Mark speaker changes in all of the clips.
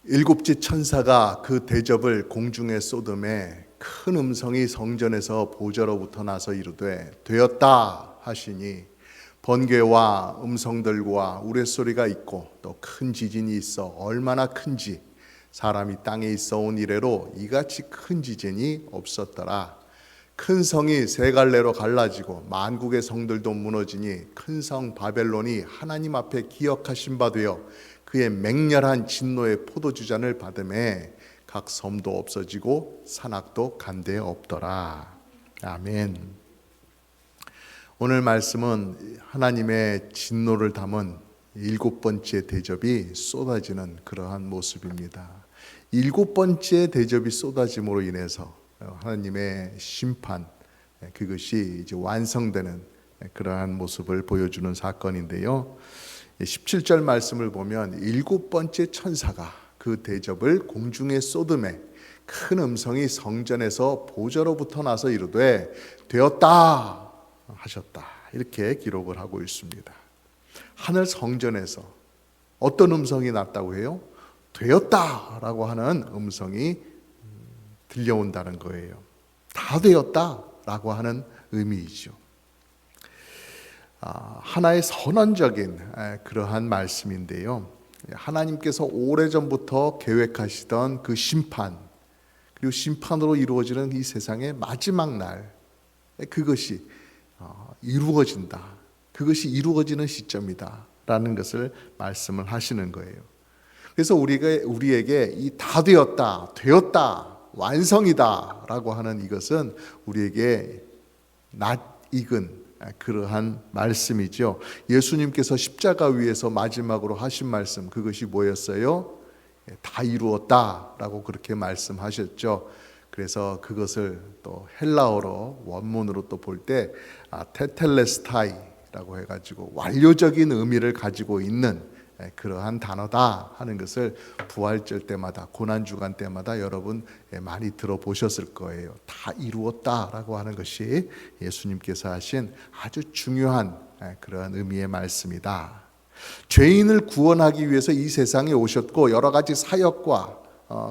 Speaker 1: 일곱째 천사가 그 대접을 공중에 쏟음에 큰 음성이 성전에서 보좌로부터 나서 이르되 되었다 하시니 번개와 음성들과 우레소리가 있고 또 큰 지진이 있어 얼마나 큰지 사람이 땅에 있어 온 이래로 이같이 큰 지진이 없었더라. 큰 성이 세 갈래로 갈라지고 만국의 성들도 무너지니 큰 성 바벨론이 하나님 앞에 기억하신 바 되어 그의 맹렬한 진노의 포도주잔을 받음에 각 섬도 없어지고 산악도 간데에 없더라. 아멘. 오늘 말씀은 하나님의 진노를 담은 일곱 번째 대접이 쏟아지는 그러한 모습입니다. 일곱 번째 대접이 쏟아짐으로 인해서 하나님의 심판, 그것이 이제 완성되는 그러한 모습을 보여주는 사건인데요. 17절 말씀을 보면 일곱 번째 천사가 그 대접을 공중에 쏟음에 큰 음성이 성전에서 보좌로부터 나서 이르되 되었다 하셨다, 이렇게 기록을 하고 있습니다. 하늘 성전에서 어떤 음성이 났다고 해요? 되었다라고 하는 음성이 들려온다는 거예요. 다 되었다라고 하는 의미이죠. 하나의 선언적인 그러한 말씀인데요. 하나님께서 오래전부터 계획하시던 그 심판, 그리고 심판으로 이루어지는 이 세상의 마지막 날, 그것이 이루어진다. 그것이 이루어지는 시점이다 라는 것을 말씀을 하시는 거예요. 그래서 우리에게 이 다 되었다, 완성이다 라고 하는 이것은 우리에게 낯익은 그러한 말씀이죠. 예수님께서 십자가 위에서 마지막으로 하신 말씀, 그것이 뭐였어요? 다 이루었다 라고 그렇게 말씀하셨죠. 그래서 그것을 또 헬라어로 원문으로 또 볼 때 테텔레스타이라고 해가지고 완료적인 의미를 가지고 있는 그러한 단어다 하는 것을 부활절 때마다, 고난주간 때마다 여러분 많이 들어보셨을 거예요. 다 이루었다라고 하는 것이 예수님께서 하신 아주 중요한 그러한 의미의 말씀이다. 죄인을 구원하기 위해서 이 세상에 오셨고 여러 가지 사역과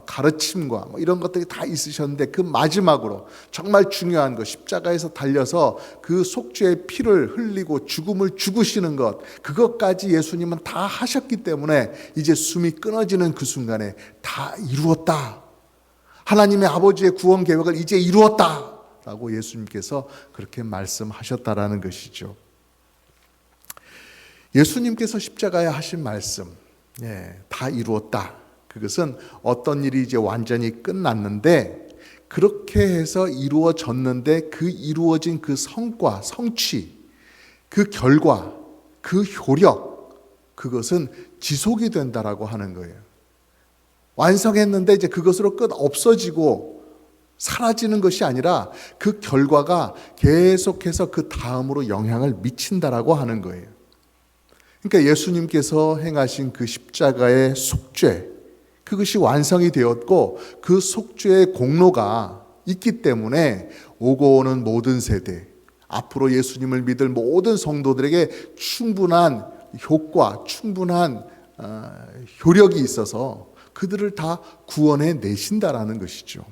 Speaker 1: 가르침과 이런 것들이 다 있으셨는데 그 마지막으로 정말 중요한 것, 십자가에서 달려서 그 속죄의 피를 흘리고 죽음을 죽으시는 것, 그것까지 예수님은 다 하셨기 때문에 이제 숨이 끊어지는 그 순간에 다 이루었다, 하나님의 아버지의 구원 계획을 이제 이루었다 라고 예수님께서 그렇게 말씀하셨다라는 것이죠. 예수님께서 십자가에 하신 말씀, 다 이루었다, 그것은 어떤 일이 이제 완전히 끝났는데, 그렇게 해서 이루어졌는데 그 이루어진 그 성과, 성취, 그 결과, 그 효력, 그것은 지속이 된다라고 하는 거예요. 완성했는데 이제 그것으로 끝 없어지고 사라지는 것이 아니라 그 결과가 계속해서 그 다음으로 영향을 미친다라고 하는 거예요. 그러니까 예수님께서 행하신 그 십자가의 속죄, 그것이 완성이 되었고 그 속죄의 공로가 있기 때문에 오고 오는 모든 세대, 앞으로 예수님을 믿을 모든 성도들에게 충분한 효과, 충분한 효력이 있어서 그들을 다 구원해 내신다라는 것이죠.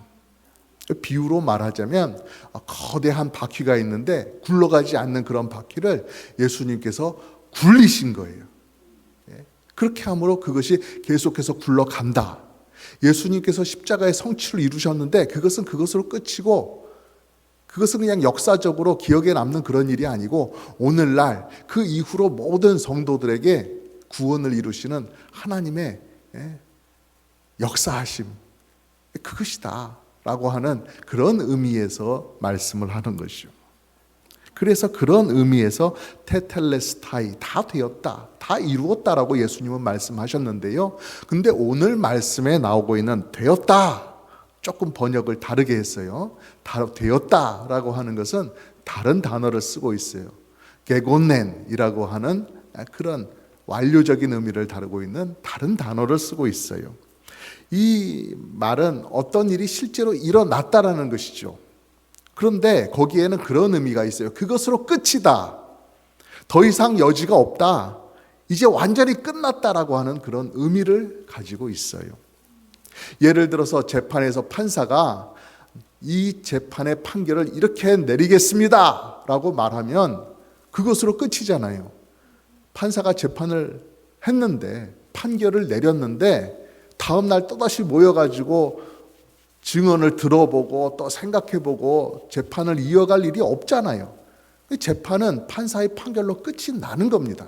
Speaker 1: 비유로 말하자면 거대한 바퀴가 있는데 굴러가지 않는 그런 바퀴를 예수님께서 굴리신 거예요. 그렇게 함으로 그것이 계속해서 굴러간다. 예수님께서 십자가의 성취를 이루셨는데 그것은 그것으로 끝이고, 그것은 그냥 역사적으로 기억에 남는 그런 일이 아니고 오늘날 그 이후로 모든 성도들에게 구원을 이루시는 하나님의 역사하심, 그것이다 라고 하는 그런 의미에서 말씀을 하는 것이죠. 그래서 그런 의미에서 테텔레스타이, 다 되었다, 다 이루었다라고 예수님은 말씀하셨는데요. 근데 오늘 말씀에 나오고 있는 되었다, 조금 번역을 다르게 했어요. 되었다라고 하는 것은 다른 단어를 쓰고 있어요. 게곤넨이라고 하는 그런 완료적인 의미를 다루고 있는 다른 단어를 쓰고 있어요. 이 말은 어떤 일이 실제로 일어났다라는 것이죠. 그런데 거기에는 그런 의미가 있어요. 그것으로 끝이다, 더 이상 여지가 없다, 이제 완전히 끝났다라고 하는 그런 의미를 가지고 있어요. 예를 들어서 재판에서 판사가 이 재판의 판결을 이렇게 내리겠습니다 라고 말하면 그것으로 끝이잖아요. 판사가 재판을 했는데, 판결을 내렸는데 다음날 또다시 모여가지고 증언을 들어보고 또 생각해보고 재판을 이어갈 일이 없잖아요. 재판은 판사의 판결로 끝이 나는 겁니다.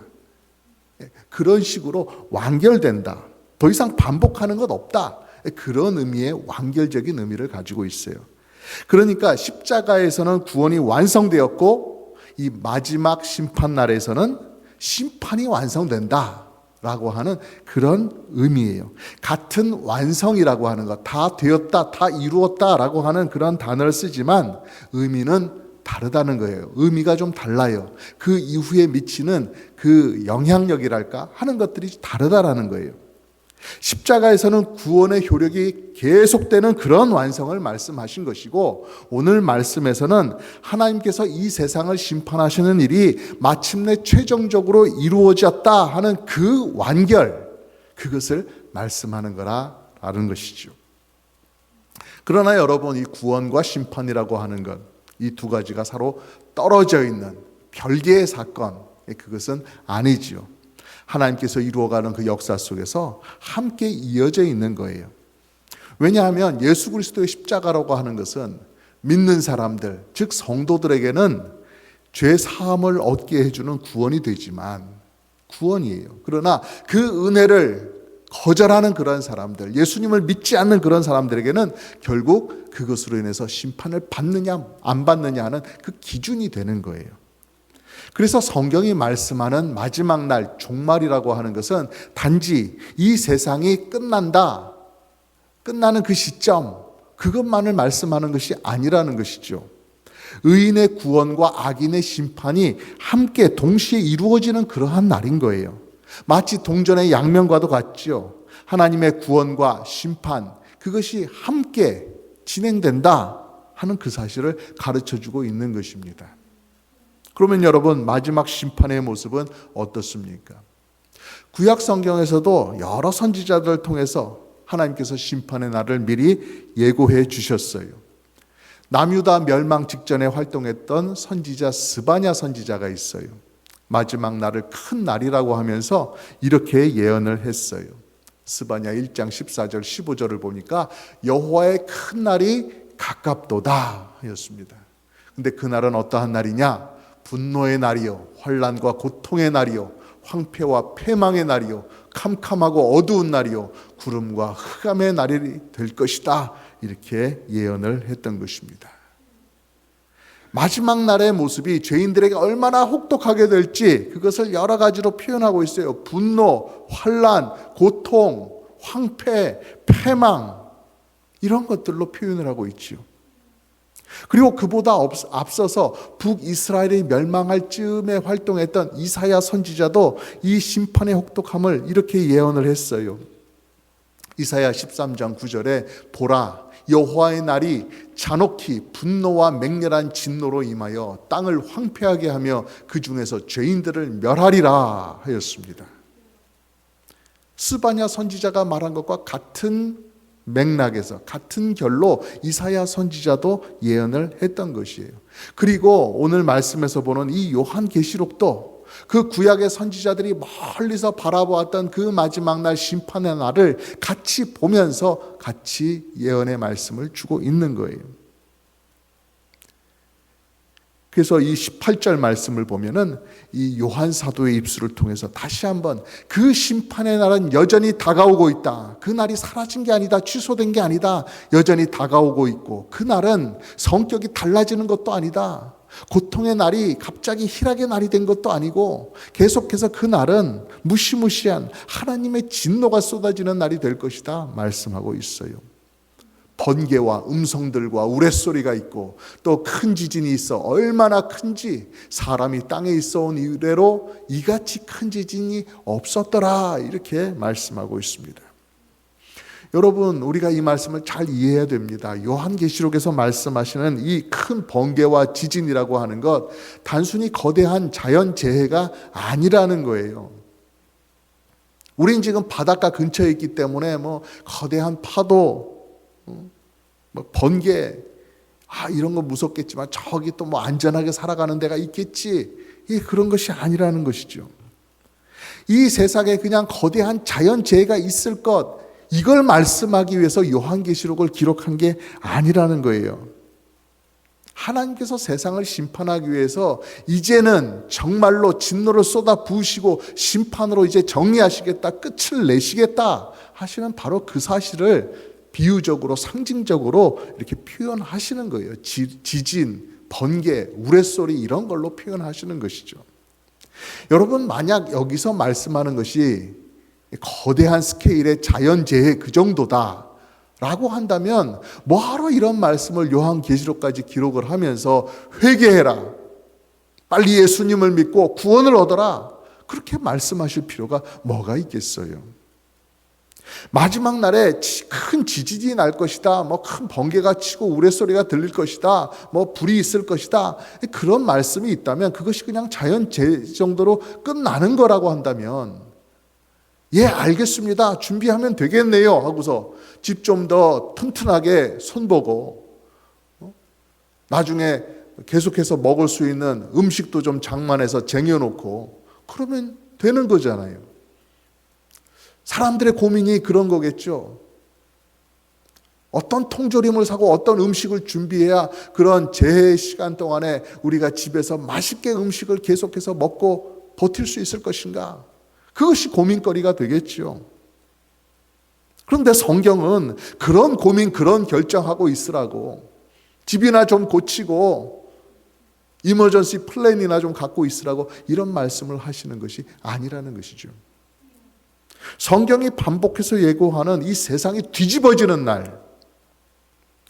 Speaker 1: 그런 식으로 완결된다. 더 이상 반복하는 것 없다. 그런 의미의 완결적인 의미를 가지고 있어요. 그러니까 십자가에서는 구원이 완성되었고 이 마지막 심판날에서는 심판이 완성된다 라고 하는 그런 의미예요. 같은 완성이라고 하는 것, 다 되었다, 다 이루었다 라고 하는 그런 단어를 쓰지만 의미는 다르다는 거예요. 의미가 좀 달라요. 그 이후에 미치는 그 영향력이랄까 하는 것들이 다르다라는 거예요. 십자가에서는 구원의 효력이 계속되는 그런 완성을 말씀하신 것이고, 오늘 말씀에서는 하나님께서 이 세상을 심판하시는 일이 마침내 최종적으로 이루어졌다 하는 그 완결, 그것을 말씀하는 거라는 것이죠. 그러나 여러분, 이 구원과 심판이라고 하는 것, 이 두 가지가 서로 떨어져 있는 별개의 사건, 그것은 아니지요. 하나님께서 이루어가는 그 역사 속에서 함께 이어져 있는 거예요. 왜냐하면 예수 그리스도의 십자가라고 하는 것은 믿는 사람들, 즉 성도들에게는 죄 사함을 얻게 해주는 구원이 되지만, 구원이에요. 그러나 그 은혜를 거절하는 그런 사람들, 예수님을 믿지 않는 그런 사람들에게는 결국 그것으로 인해서 심판을 받느냐 안 받느냐 하는 그 기준이 되는 거예요. 그래서 성경이 말씀하는 마지막 날, 종말이라고 하는 것은 단지 이 세상이 끝난다, 끝나는 그 시점, 그것만을 말씀하는 것이 아니라는 것이죠. 의인의 구원과 악인의 심판이 함께 동시에 이루어지는 그러한 날인 거예요. 마치 동전의 양면과도 같죠. 하나님의 구원과 심판, 그것이 함께 진행된다 하는 그 사실을 가르쳐주고 있는 것입니다. 그러면 여러분, 마지막 심판의 모습은 어떻습니까? 구약 성경에서도 여러 선지자들을 통해서 하나님께서 심판의 날을 미리 예고해 주셨어요. 남유다 멸망 직전에 활동했던 선지자 스바냐 선지자가 있어요. 마지막 날을 큰 날이라고 하면서 이렇게 예언을 했어요. 스바냐 1장 14절 15절을 보니까 여호와의 큰 날이 가깝도다 하였습니다. 근데 그 날은 어떠한 날이냐? 분노의 날이요, 환난과 고통의 날이요, 황폐와 패망의 날이요, 캄캄하고 어두운 날이요, 구름과 흑암의 날이 될 것이다, 이렇게 예언을 했던 것입니다. 마지막 날의 모습이 죄인들에게 얼마나 혹독하게 될지 그것을 여러 가지로 표현하고 있어요. 분노, 환난, 고통, 황폐, 패망, 이런 것들로 표현을 하고 있지요. 그리고 그보다 앞서서 북이스라엘이 멸망할 즈음에 활동했던 이사야 선지자도 이 심판의 혹독함을 이렇게 예언을 했어요. 이사야 13장 9절에 보라, 여호와의 날이 잔혹히 분노와 맹렬한 진노로 임하여 땅을 황폐하게 하며 그 중에서 죄인들을 멸하리라 하였습니다. 스바냐 선지자가 말한 것과 같은 맥락에서 같은 결로 이사야 선지자도 예언을 했던 것이에요. 그리고 오늘 말씀에서 보는 이 요한계시록도 그 구약의 선지자들이 멀리서 바라보았던 그 마지막 날 심판의 날을 같이 보면서 같이 예언의 말씀을 주고 있는 거예요. 그래서 이 18절 말씀을 보면은 이 요한 사도의 입술을 통해서 다시 한번 그 심판의 날은 여전히 다가오고 있다. 그 날이 사라진 게 아니다. 취소된 게 아니다. 여전히 다가오고 있고, 그 날은 성격이 달라지는 것도 아니다. 고통의 날이 갑자기 희락의 날이 된 것도 아니고, 계속해서 그 날은 무시무시한 하나님의 진노가 쏟아지는 날이 될 것이다 말씀하고 있어요. 번개와 음성들과 우레소리가 있고 또 큰 지진이 있어 얼마나 큰지 사람이 땅에 있어 온 이래로 이같이 큰 지진이 없었더라, 이렇게 말씀하고 있습니다. 여러분, 우리가 이 말씀을 잘 이해해야 됩니다. 요한계시록에서 말씀하시는 이 큰 번개와 지진이라고 하는 것, 단순히 거대한 자연재해가 아니라는 거예요. 우린 지금 바닷가 근처에 있기 때문에 뭐 거대한 파도, 뭐 번개, 이런 거 무섭겠지만 저기 또 뭐 안전하게 살아가는 데가 있겠지. 그런 것이 아니라는 것이죠. 이 세상에 그냥 거대한 자연재해가 있을 것, 이걸 말씀하기 위해서 요한계시록을 기록한 게 아니라는 거예요. 하나님께서 세상을 심판하기 위해서 이제는 정말로 진노를 쏟아 부으시고 심판으로 이제 정리하시겠다, 끝을 내시겠다 하시는 바로 그 사실을 비유적으로 상징적으로 이렇게 표현하시는 거예요. 지진, 번개, 우레소리 이런 걸로 표현하시는 것이죠. 여러분, 만약 여기서 말씀하는 것이 거대한 스케일의 자연재해 그 정도다 라고 한다면 뭐하러 이런 말씀을 요한계시록까지 기록을 하면서 회개해라, 빨리 예수님을 믿고 구원을 얻어라, 그렇게 말씀하실 필요가 뭐가 있겠어요? 마지막 날에 큰 지진이 날 것이다, 뭐 큰 번개가 치고 우레소리가 들릴 것이다, 뭐 불이 있을 것이다, 그런 말씀이 있다면 그것이 그냥 자연재해 정도로 끝나는 거라고 한다면 알겠습니다, 준비하면 되겠네요 하고서 집 좀 더 튼튼하게 손보고 나중에 계속해서 먹을 수 있는 음식도 좀 장만해서 쟁여놓고 그러면 되는 거잖아요. 사람들의 고민이 그런 거겠죠. 어떤 통조림을 사고 어떤 음식을 준비해야 그런 재해 시간 동안에 우리가 집에서 맛있게 음식을 계속해서 먹고 버틸 수 있을 것인가? 그것이 고민거리가 되겠죠. 그런데 성경은 그런 고민, 그런 결정하고 있으라고, 집이나 좀 고치고 이머전시 플랜이나 좀 갖고 있으라고 이런 말씀을 하시는 것이 아니라는 것이죠. 성경이 반복해서 예고하는 이 세상이 뒤집어지는 날,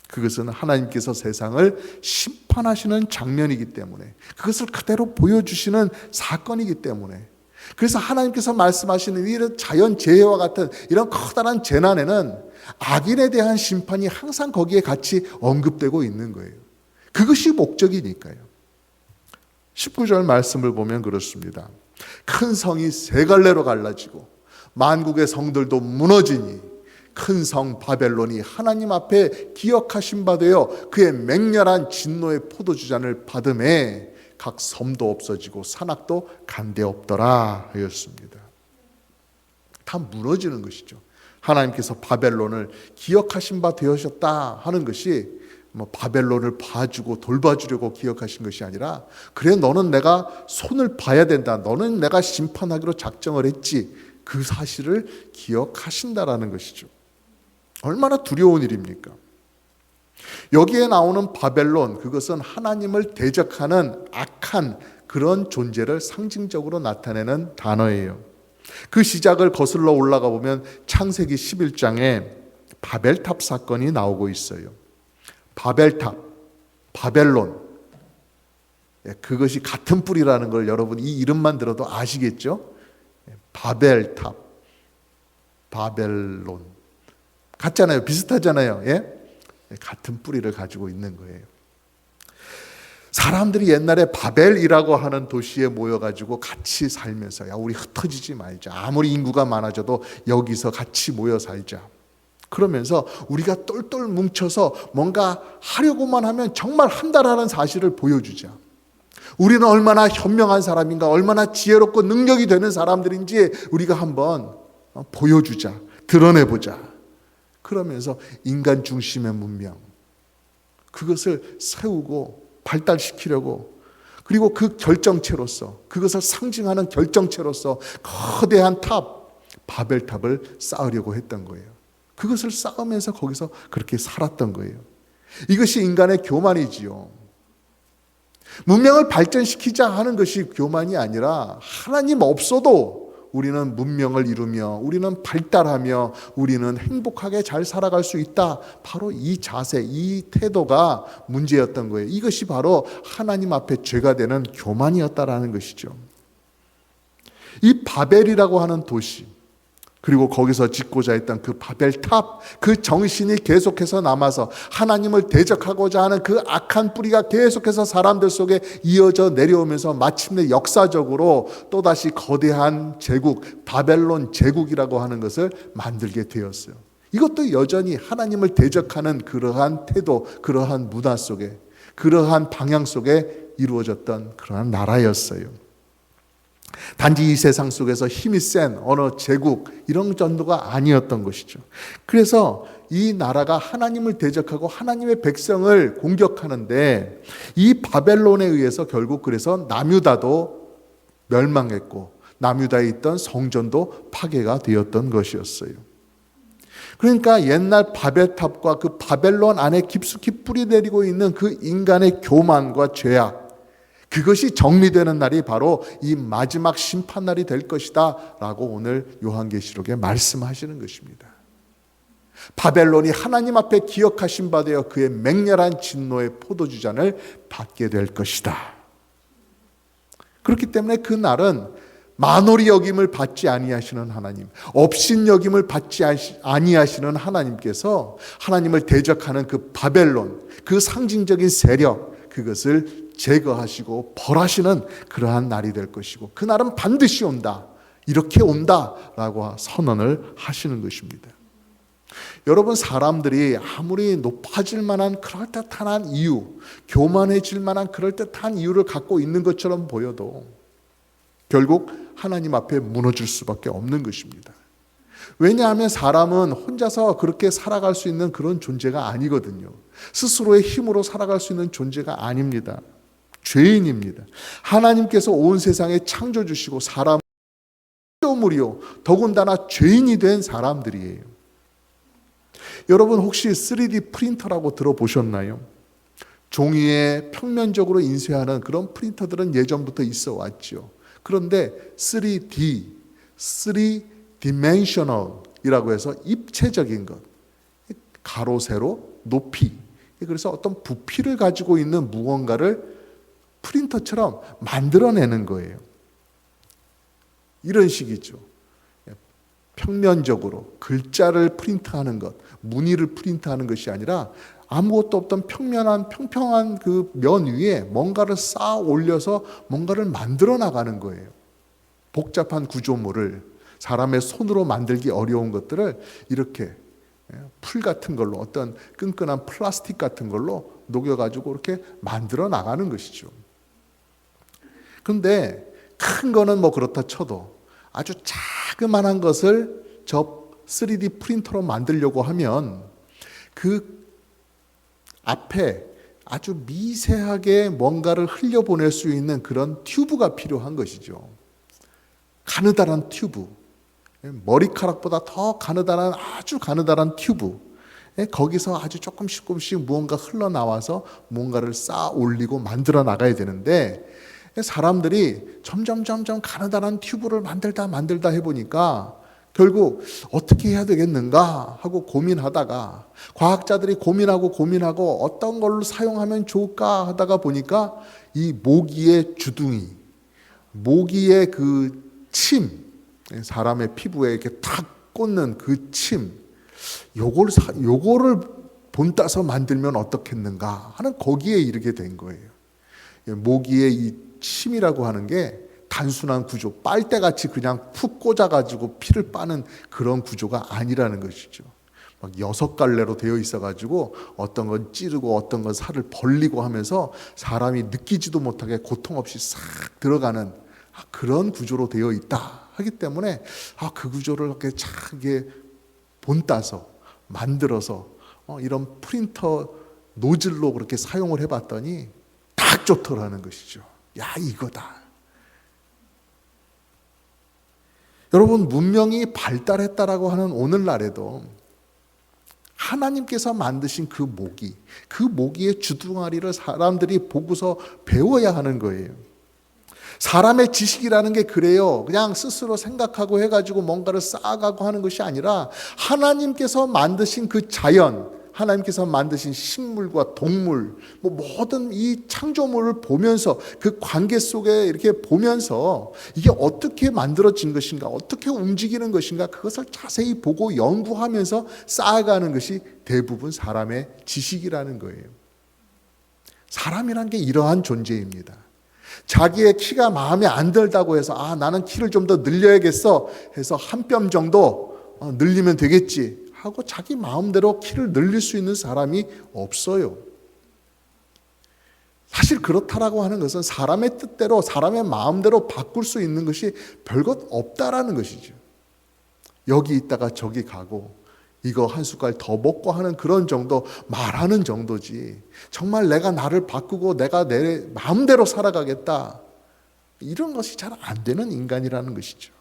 Speaker 1: 그것은 하나님께서 세상을 심판하시는 장면이기 때문에, 그것을 그대로 보여주시는 사건이기 때문에, 그래서 하나님께서 말씀하시는 이런 자연재해와 같은 이런 커다란 재난에는 악인에 대한 심판이 항상 거기에 같이 언급되고 있는 거예요. 그것이 목적이니까요. 19절 말씀을 보면 그렇습니다. 큰 성이 세 갈래로 갈라지고 만국의 성들도 무너지니 큰 성 바벨론이 하나님 앞에 기억하신 바 되어 그의 맹렬한 진노의 포도주잔을 받음에 각 섬도 없어지고 산악도 간데 없더라 하였습니다. 다 무너지는 것이죠. 하나님께서 바벨론을 기억하신 바 되셨다 하는 것이 뭐 바벨론을 봐주고 돌봐주려고 기억하신 것이 아니라, 그래 너는 내가 손을 봐야 된다, 너는 내가 심판하기로 작정을 했지, 그 사실을 기억하신다라는 것이죠. 얼마나 두려운 일입니까? 여기에 나오는 바벨론, 그것은 하나님을 대적하는 악한 그런 존재를 상징적으로 나타내는 단어예요. 그 시작을 거슬러 올라가 보면 창세기 11장에 바벨탑 사건이 나오고 있어요. 바벨탑, 바벨론, 그것이 같은 뿌리라는 걸 여러분 이 이름만 들어도 아시겠죠? 바벨탑, 바벨론 같잖아요. 비슷하잖아요. 같은 뿌리를 가지고 있는 거예요. 사람들이 옛날에 바벨이라고 하는 도시에 모여가지고 같이 살면서, 야, 우리 흩어지지 말자, 아무리 인구가 많아져도 여기서 같이 모여 살자, 그러면서 우리가 똘똘 뭉쳐서 뭔가 하려고만 하면 정말 한다라는 사실을 보여주자, 우리는 얼마나 현명한 사람인가, 얼마나 지혜롭고 능력이 되는 사람들인지 우리가 한번 보여주자, 드러내보자, 그러면서 인간 중심의 문명, 그것을 세우고 발달시키려고, 그리고 그 결정체로서, 그것을 상징하는 결정체로서 거대한 탑, 바벨탑을 쌓으려고 했던 거예요. 그것을 쌓으면서 거기서 그렇게 살았던 거예요. 이것이 인간의 교만이지요. 문명을 발전시키자 하는 것이 교만이 아니라, 하나님 없어도 우리는 문명을 이루며 우리는 발달하며 우리는 행복하게 잘 살아갈 수 있다, 바로 이 자세, 이 태도가 문제였던 거예요. 이것이 바로 하나님 앞에 죄가 되는 교만이었다라는 것이죠. 이 바벨이라고 하는 도시, 그리고 거기서 짓고자 했던 그 바벨탑, 그 정신이 계속해서 남아서 하나님을 대적하고자 하는 그 악한 뿌리가 계속해서 사람들 속에 이어져 내려오면서 마침내 역사적으로 또다시 거대한 제국, 바벨론 제국이라고 하는 것을 만들게 되었어요. 이것도 여전히 하나님을 대적하는 그러한 태도, 그러한 문화 속에, 그러한 방향 속에 이루어졌던 그러한 나라였어요. 단지 이 세상 속에서 힘이 센 어느 제국 이런 정도가 아니었던 것이죠. 그래서 이 나라가 하나님을 대적하고 하나님의 백성을 공격하는데 이 바벨론에 의해서 결국 그래서 남유다도 멸망했고 남유다에 있던 성전도 파괴가 되었던 것이었어요. 그러니까 옛날 바벨탑과 그 바벨론 안에 깊숙이 뿌리내리고 있는 그 인간의 교만과 죄악, 그것이 정리되는 날이 바로 이 마지막 심판날이 될 것이다 라고 오늘 요한계시록에 말씀하시는 것입니다. 바벨론이 하나님 앞에 기억하신 바 되어 그의 맹렬한 진노의 포도주잔을 받게 될 것이다. 그렇기 때문에 그 날은 만홀히 여김을 받지 아니하시는 하나님, 업신여김을 받지 아니하시는 하나님께서 하나님을 대적하는 그 바벨론, 그 상징적인 세력, 그것을 제거하시고 벌하시는 그러한 날이 될 것이고 그 날은 반드시 온다, 이렇게 온다라고 선언을 하시는 것입니다. 여러분, 사람들이 아무리 높아질 만한 그럴듯한 이유, 교만해질 만한 그럴듯한 이유를 갖고 있는 것처럼 보여도 결국 하나님 앞에 무너질 수밖에 없는 것입니다. 왜냐하면 사람은 혼자서 그렇게 살아갈 수 있는 그런 존재가 아니거든요. 스스로의 힘으로 살아갈 수 있는 존재가 아닙니다. 죄인입니다. 하나님께서 온 세상에 창조 주시고 사람은 피조물이요 더군다나 죄인이 된 사람들이에요. 여러분, 혹시 3D 프린터라고 들어보셨나요? 종이에 평면적으로 인쇄하는 그런 프린터들은 예전부터 있어 왔죠. 그런데 3D, 3dimensional이라고 해서 입체적인 것, 가로, 세로, 높이, 그래서 어떤 부피를 가지고 있는 무언가를 프린터처럼 만들어내는 거예요. 이런 식이죠. 평면적으로 글자를 프린트하는 것, 무늬를 프린트하는 것이 아니라 아무것도 없던 평평한 그 면 위에 뭔가를 쌓아 올려서 뭔가를 만들어 나가는 거예요. 복잡한 구조물을, 사람의 손으로 만들기 어려운 것들을 이렇게 풀 같은 걸로, 어떤 끈끈한 플라스틱 같은 걸로 녹여가지고 이렇게 만들어 나가는 것이죠. 그런데 큰 거는 뭐 그렇다 쳐도 아주 자그마한 것을 저 3D 프린터로 만들려고 하면 그 앞에 아주 미세하게 뭔가를 흘려보낼 수 있는 그런 튜브가 필요한 것이죠. 가느다란 튜브, 머리카락보다 더 가느다란, 아주 가느다란 튜브, 거기서 아주 조금씩 무언가 흘러나와서 뭔가를 쌓아 올리고 만들어 나가야 되는데, 사람들이 점점 가느다란 튜브를 만들다 해보니까 결국 어떻게 해야 되겠는가 하고 고민하다가, 과학자들이 고민하고 어떤 걸로 사용하면 좋을까 하다가 보니까 이 모기의 주둥이, 모기의 그 침, 사람의 피부에 이렇게 탁 꽂는 그 침, 요거를 본따서 만들면 어떻겠는가 하는 거기에 이르게 된 거예요. 모기의 이 침이라고 하는 게 단순한 구조, 빨대같이 그냥 푹 꽂아가지고 피를 빠는 그런 구조가 아니라는 것이죠. 막 6갈래로 되어 있어가지고 어떤 건 찌르고 어떤 건 살을 벌리고 하면서 사람이 느끼지도 못하게 고통 없이 싹 들어가는 그런 구조로 되어 있다 하기 때문에 그 구조를 이렇게 차게 본따서 만들어서 이런 프린터 노즐로 그렇게 사용을 해봤더니 딱 좋더라는 것이죠. 야, 이거다. 여러분, 문명이 발달했다라고 하는 오늘날에도 하나님께서 만드신 그 모기의 주둥아리를 사람들이 보고서 배워야 하는 거예요. 사람의 지식이라는 게 그래요. 그냥 스스로 생각하고 해가지고 뭔가를 쌓아가고 하는 것이 아니라 하나님께서 만드신 그 자연, 하나님께서 만드신 식물과 동물, 모든 이 창조물을 보면서 그 관계 속에 이렇게 보면서 이게 어떻게 만들어진 것인가, 어떻게 움직이는 것인가, 그것을 자세히 보고 연구하면서 쌓아가는 것이 대부분 사람의 지식이라는 거예요. 사람이란 게 이러한 존재입니다. 자기의 키가 마음에 안 들다고 해서 나는 키를 좀 더 늘려야겠어 해서 한 뼘 정도 늘리면 되겠지 하고 자기 마음대로 키를 늘릴 수 있는 사람이 없어요. 사실 그렇다라고 하는 것은 사람의 뜻대로 사람의 마음대로 바꿀 수 있는 것이 별것 없다라는 것이죠. 여기 있다가 저기 가고 이거 한 숟갈 더 먹고 하는 그런 정도, 말하는 정도지 정말 내가 나를 바꾸고 내가 내 마음대로 살아가겠다, 이런 것이 잘 안 되는 인간이라는 것이죠.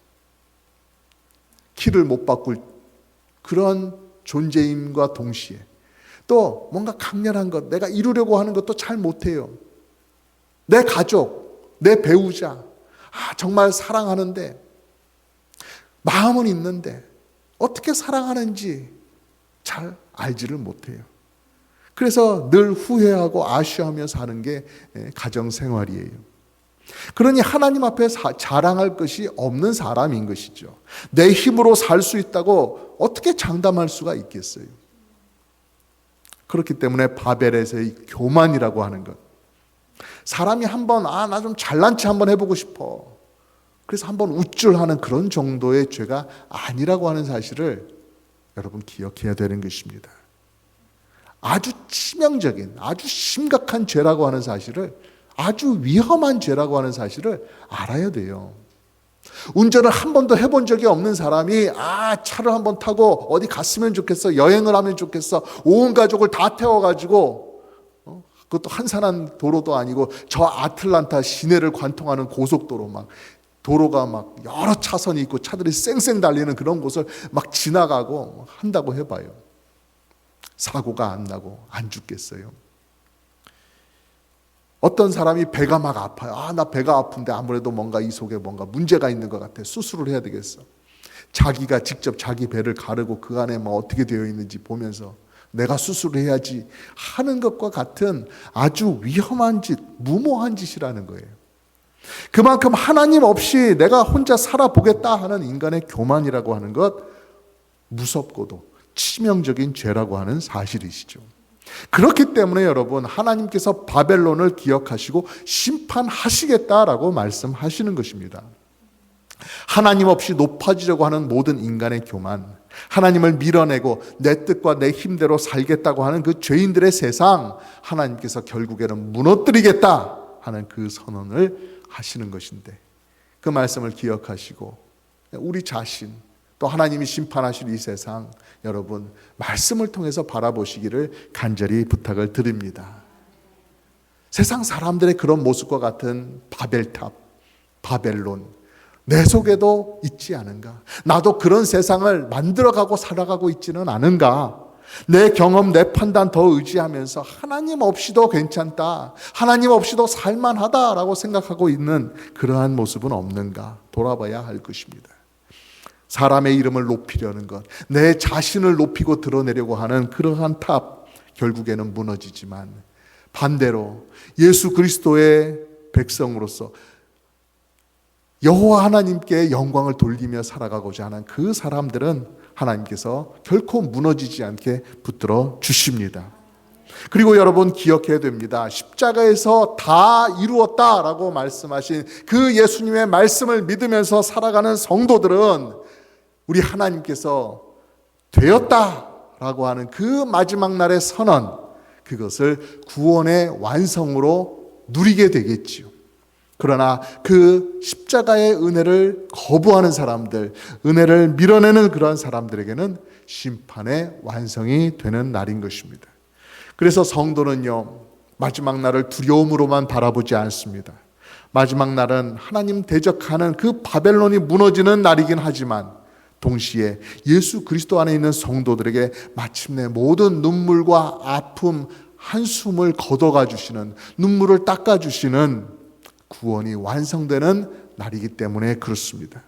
Speaker 1: 키를 못 바꿀 그런 존재임과 동시에 또 뭔가 강렬한 것, 내가 이루려고 하는 것도 잘 못해요. 내 가족, 내 배우자, 정말 사랑하는데 마음은 있는데 어떻게 사랑하는지 잘 알지를 못해요. 그래서 늘 후회하고 아쉬워하며 사는 게 가정생활이에요. 그러니 하나님 앞에 자랑할 것이 없는 사람인 것이죠. 내 힘으로 살 수 있다고 어떻게 장담할 수가 있겠어요? 그렇기 때문에 바벨에서의 교만이라고 하는 것, 사람이 한번 나 좀 잘난 체 한번 해보고 싶어, 그래서 한번 우쭐하는 그런 정도의 죄가 아니라고 하는 사실을 여러분 기억해야 되는 것입니다. 아주 치명적인, 아주 심각한 죄라고 하는 사실을, 아주 위험한 죄라고 하는 사실을 알아야 돼요. 운전을 한 번도 해본 적이 없는 사람이 차를 한번 타고 어디 갔으면 좋겠어, 여행을 하면 좋겠어, 온 가족을 다 태워가지고, 그것도 한산한 도로도 아니고 저 아틀란타 시내를 관통하는 고속도로, 도로가 여러 차선이 있고 차들이 쌩쌩 달리는 그런 곳을 지나가고 한다고 해봐요. 사고가 안 나고 안 죽겠어요? 어떤 사람이 배가 아파요. 나 배가 아픈데 아무래도 뭔가 이 속에 뭔가 문제가 있는 것 같아, 수술을 해야 되겠어. 자기가 직접 자기 배를 가르고 그 안에 어떻게 되어 있는지 보면서 내가 수술을 해야지 하는 것과 같은 아주 위험한 짓, 무모한 짓이라는 거예요. 그만큼 하나님 없이 내가 혼자 살아보겠다 하는 인간의 교만이라고 하는 것, 무섭고도 치명적인 죄라고 하는 사실이시죠. 그렇기 때문에 여러분, 하나님께서 바벨론을 기억하시고 심판하시겠다라고 말씀하시는 것입니다. 하나님 없이 높아지려고 하는 모든 인간의 교만, 하나님을 밀어내고 내 뜻과 내 힘대로 살겠다고 하는 그 죄인들의 세상, 하나님께서 결국에는 무너뜨리겠다 하는 그 선언을 하시는 것인데, 그 말씀을 기억하시고 우리 자신, 또 하나님이 심판하실 이 세상, 여러분 말씀을 통해서 바라보시기를 간절히 부탁을 드립니다. 세상 사람들의 그런 모습과 같은 바벨탑, 바벨론, 내 속에도 있지 않은가? 나도 그런 세상을 만들어가고 살아가고 있지는 않은가? 내 경험, 내 판단 더 의지하면서 하나님 없이도 괜찮다, 하나님 없이도 살만하다라고 생각하고 있는 그러한 모습은 없는가? 돌아봐야 할 것입니다. 사람의 이름을 높이려는 것, 내 자신을 높이고 드러내려고 하는 그러한 탑, 결국에는 무너지지만 반대로 예수 그리스도의 백성으로서 여호와 하나님께 영광을 돌리며 살아가고자 하는 그 사람들은 하나님께서 결코 무너지지 않게 붙들어 주십니다. 그리고 여러분 기억해야 됩니다. 십자가에서 다 이루었다라고 말씀하신 그 예수님의 말씀을 믿으면서 살아가는 성도들은 우리 하나님께서 되었다라고 하는 그 마지막 날의 선언, 그것을 구원의 완성으로 누리게 되겠지요. 그러나 그 십자가의 은혜를 거부하는 사람들, 은혜를 밀어내는 그러한 사람들에게는 심판의 완성이 되는 날인 것입니다. 그래서 성도는요, 마지막 날을 두려움으로만 바라보지 않습니다. 마지막 날은 하나님 대적하는 그 바벨론이 무너지는 날이긴 하지만 동시에 예수 그리스도 안에 있는 성도들에게 마침내 모든 눈물과 아픔, 한숨을 걷어가 주시는, 눈물을 닦아 주시는 구원이 완성되는 날이기 때문에 그렇습니다.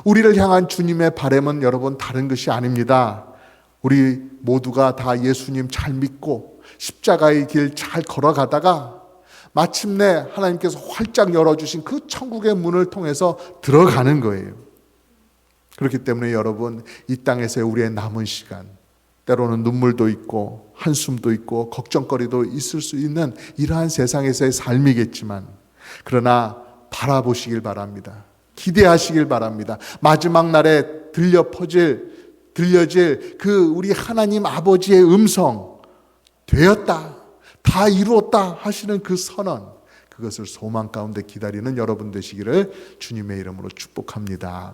Speaker 1: 우리를 향한 주님의 바람은 여러분 다른 것이 아닙니다. 우리 모두가 다 예수님 잘 믿고 십자가의 길 잘 걸어가다가 마침내 하나님께서 활짝 열어주신 그 천국의 문을 통해서 들어가는 거예요. 그렇기 때문에 여러분, 이 땅에서의 우리의 남은 시간, 때로는 눈물도 있고 한숨도 있고 걱정거리도 있을 수 있는 이러한 세상에서의 삶이겠지만, 그러나 바라보시길 바랍니다. 기대하시길 바랍니다. 마지막 날에 들려질 그 우리 하나님 아버지의 음성, 되었다, 다 이루었다 하시는 그 선언, 그것을 소망 가운데 기다리는 여러분 되시기를 주님의 이름으로 축복합니다.